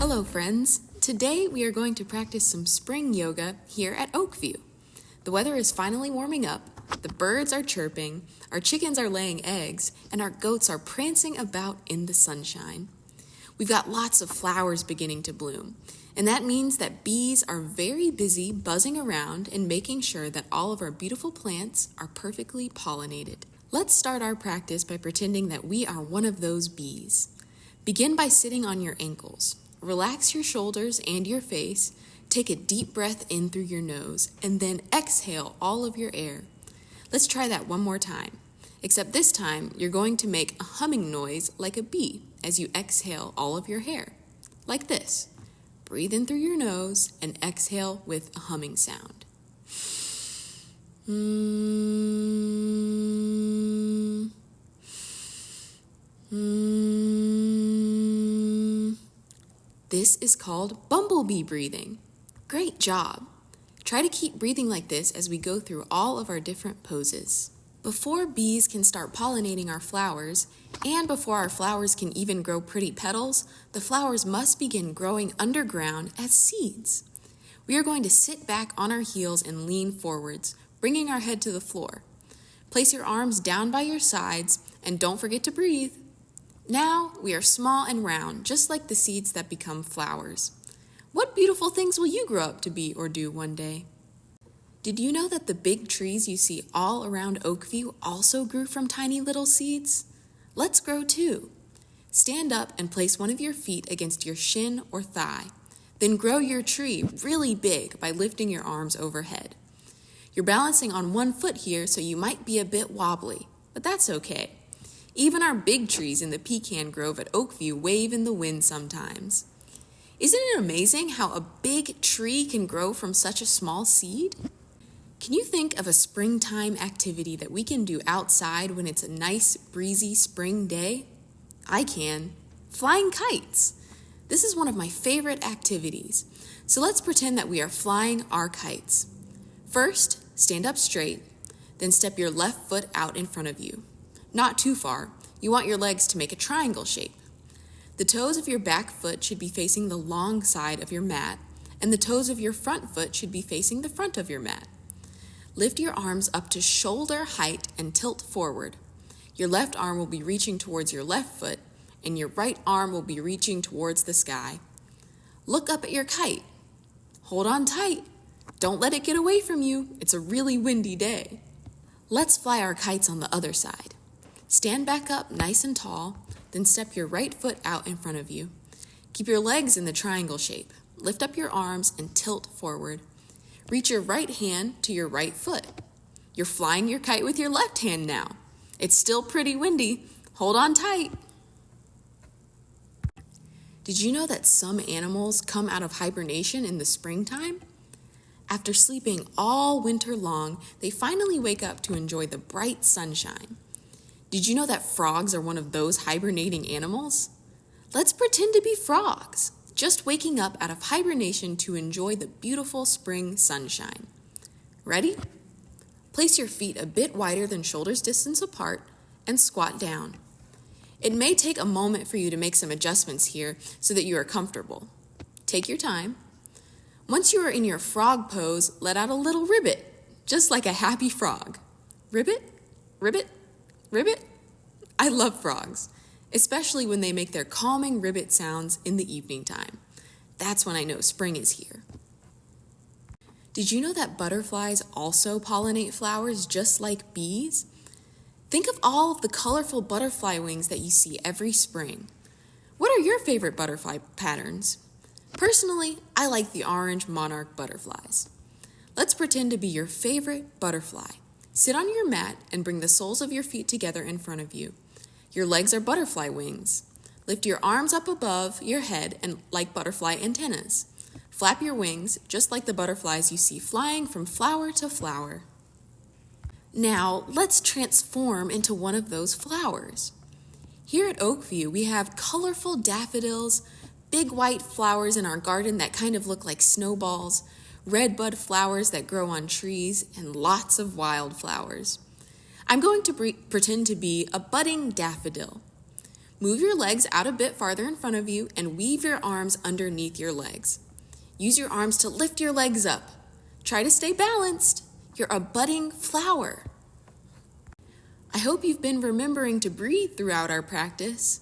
Hello friends! Today we are going to practice some spring yoga here at Oakview. The weather is finally warming up, the birds are chirping, our chickens are laying eggs, and our goats are prancing about in the sunshine. We've got lots of flowers beginning to bloom, and that means that bees are very busy buzzing around and making sure that all of our beautiful plants are perfectly pollinated. Let's start our practice by pretending that we are one of those bees. Begin by sitting on your ankles. Relax your shoulders and your face, take a deep breath in through your nose, and then exhale all of your air. Let's try that one more time, except this time you're going to make a humming noise like a bee as you exhale all of your air, like this. Breathe in through your nose and exhale with a humming sound. This is called bumblebee breathing. Great job! Try to keep breathing like this as we go through all of our different poses. Before bees can start pollinating our flowers, and before our flowers can even grow pretty petals, the flowers must begin growing underground as seeds. We are going to sit back on our heels and lean forwards, bringing our head to the floor. Place your arms down by your sides, and don't forget to breathe. Now we are small and round, just like the seeds that become flowers. What beautiful things will you grow up to be or do one day? Did you know that the big trees you see all around Oakview also grew from tiny little seeds? Let's grow too. Stand up and place one of your feet against your shin or thigh. Then grow your tree really big by lifting your arms overhead. You're balancing on one foot here, so you might be a bit wobbly, but that's okay. Even our big trees in the pecan grove at Oakview wave in the wind sometimes. Isn't it amazing how a big tree can grow from such a small seed? Can you think of a springtime activity that we can do outside when it's a nice, breezy spring day? I can. Flying kites. This is one of my favorite activities. So let's pretend that we are flying our kites. First, stand up straight, then step your left foot out in front of you. Not too far. You want your legs to make a triangle shape. The toes of your back foot should be facing the long side of your mat, and the toes of your front foot should be facing the front of your mat. Lift your arms up to shoulder height and tilt forward. Your left arm will be reaching towards your left foot, and your right arm will be reaching towards the sky. Look up at your kite. Hold on tight. Don't let it get away from you. It's a really windy day. Let's fly our kites on the other side. Stand back up nice and tall, then step your right foot out in front of you. Keep your legs in the triangle shape. Lift up your arms and tilt forward. Reach your right hand to your right foot. You're flying your kite with your left hand now. It's still pretty windy. Hold on tight. Did you know that some animals come out of hibernation in the springtime? After sleeping all winter long, they finally wake up to enjoy the bright sunshine. Did you know that frogs are one of those hibernating animals? Let's pretend to be frogs, just waking up out of hibernation to enjoy the beautiful spring sunshine. Ready? Place your feet a bit wider than shoulders distance apart and squat down. It may take a moment for you to make some adjustments here so that you are comfortable. Take your time. Once you are in your frog pose, let out a little ribbit, just like a happy frog. Ribbit, ribbit, ribbit. I love frogs, especially when they make their calming ribbit sounds in the evening time. That's when I know spring is here. Did you know that butterflies also pollinate flowers just like bees? Think of all of the colorful butterfly wings that you see every spring. What are your favorite butterfly patterns? Personally, I like the orange monarch butterflies. Let's pretend to be your favorite butterfly. Sit on your mat and bring the soles of your feet together in front of you. Your legs are butterfly wings. Lift your arms up above your head and like butterfly antennas. Flap your wings just like the butterflies you see flying from flower to flower. Now, let's transform into one of those flowers. Here at Oakview, we have colorful daffodils, big white flowers in our garden that kind of look like snowballs, red bud flowers that grow on trees, and lots of wildflowers. I'm going to pretend to be a budding daffodil. Move your legs out a bit farther in front of you and weave your arms underneath your legs. Use your arms to lift your legs up. Try to stay balanced. You're a budding flower. I hope you've been remembering to breathe throughout our practice.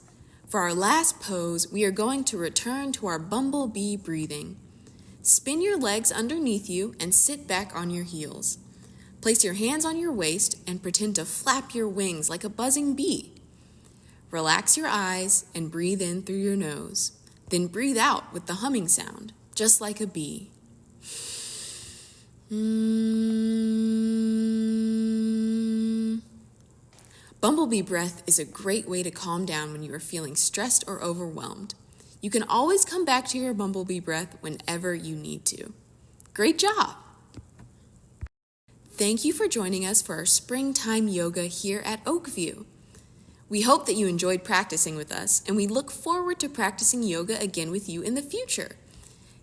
For our last pose, we are going to return to our bumblebee breathing. Spin your legs underneath you and sit back on your heels. Place your hands on your waist and pretend to flap your wings like a buzzing bee. Relax your eyes and breathe in through your nose. Then breathe out with the humming sound, just like a bee. Bumblebee breath is a great way to calm down when you are feeling stressed or overwhelmed. You can always come back to your bumblebee breath whenever you need to. Great job! Thank you for joining us for our springtime yoga here at Oakview. We hope that you enjoyed practicing with us, and we look forward to practicing yoga again with you in the future.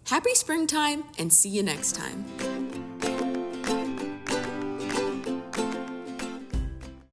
Happy springtime, and see you next time.